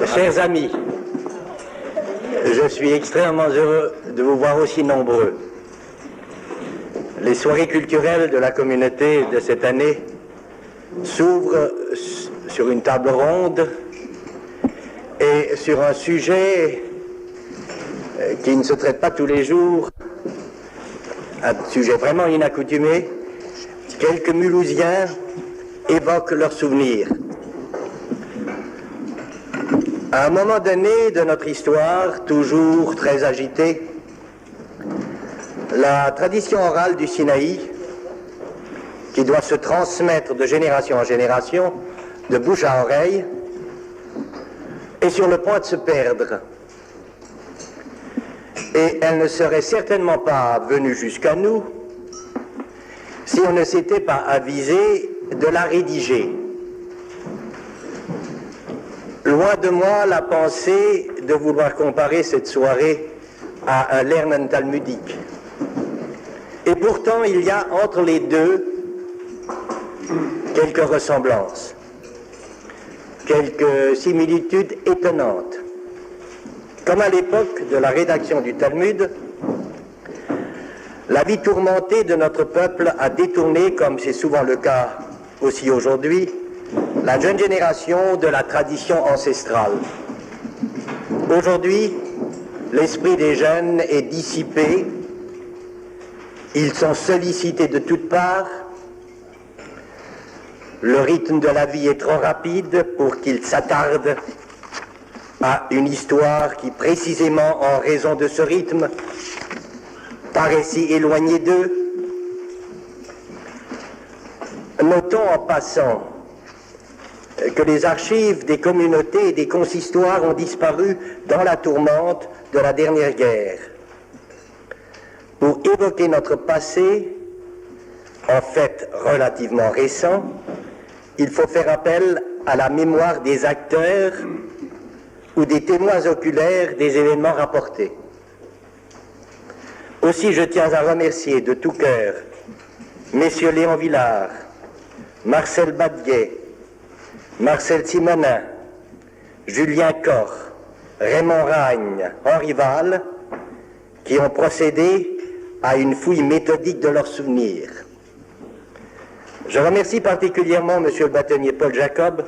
Chers amis, je suis extrêmement heureux de vous voir aussi nombreux. Les soirées culturelles de la communauté de cette année s'ouvrent sur une table ronde et sur un sujet qui ne se traite pas tous les jours, un sujet vraiment inaccoutumé. Quelques Mulhousiens évoquent leurs souvenirs. À un moment donné de notre histoire, toujours très agitée, la tradition orale du Sinaï, qui doit se transmettre de génération en génération, de bouche à oreille, est sur le point de se perdre. Et elle ne serait certainement pas venue jusqu'à nous si on ne s'était pas avisé de la rédiger. Loin de moi la pensée de vouloir comparer cette soirée à un Lernen talmudique. Et pourtant, il y a entre les deux quelques ressemblances, quelques similitudes étonnantes. Comme à l'époque de la rédaction du Talmud, la vie tourmentée de notre peuple a détourné, comme c'est souvent le cas aussi aujourd'hui, la jeune génération de la tradition ancestrale. Aujourd'hui, l'esprit des jeunes est dissipé, ils sont sollicités de toutes parts, le rythme de la vie est trop rapide pour qu'ils s'attardent à une histoire qui, précisément en raison de ce rythme, paraît si éloignée d'eux. Notons en passant que les archives des communautés et des consistoires ont disparu dans la tourmente de la dernière guerre. Pour évoquer notre passé, en fait relativement récent, il faut faire appel à la mémoire des acteurs ou des témoins oculaires des événements rapportés. Aussi, je tiens à remercier de tout cœur messieurs Léon Villard, Marcel Badguet, Marcel Simonin, Julien Koch, Raymond Ragne, Henri Val, qui ont procédé à une fouille méthodique de leurs souvenirs. Je remercie particulièrement monsieur le bâtonnier Paul Jacob,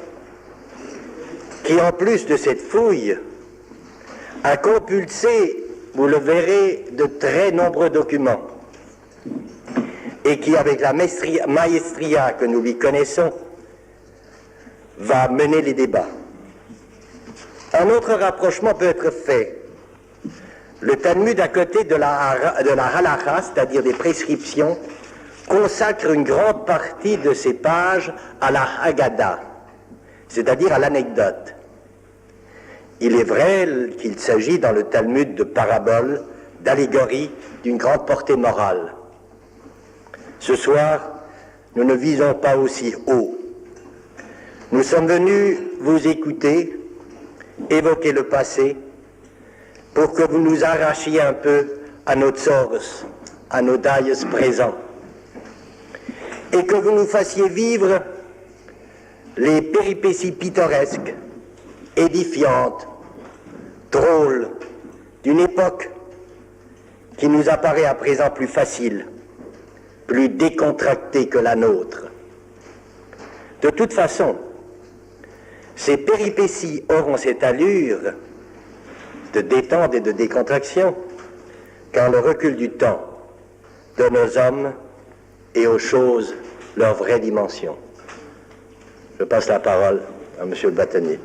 qui en plus de cette fouille a compulsé, vous le verrez, de très nombreux documents et qui, avec la maestria que nous lui connaissons, va mener les débats. Un autre rapprochement peut être fait. Le Talmud, à côté de la halacha, c'est-à-dire des prescriptions, consacre une grande partie de ses pages à la Haggadah, c'est-à-dire à l'anecdote. Il est vrai qu'il s'agit dans le Talmud de paraboles, d'allégories d'une grande portée morale. Ce soir, nous ne visons pas aussi haut. Nous sommes venus vous écouter, évoquer le passé, pour que vous nous arrachiez un peu à notre source, à nos dailles présents, et que vous nous fassiez vivre les péripéties pittoresques, édifiantes, drôles, d'une époque qui nous apparaît à présent plus facile, plus décontractée que la nôtre. De toute façon, ces péripéties auront cette allure de détente et de décontraction quand le recul du temps donne aux hommes et aux choses leur vraie dimension. Je passe la parole à monsieur le bâtonnier.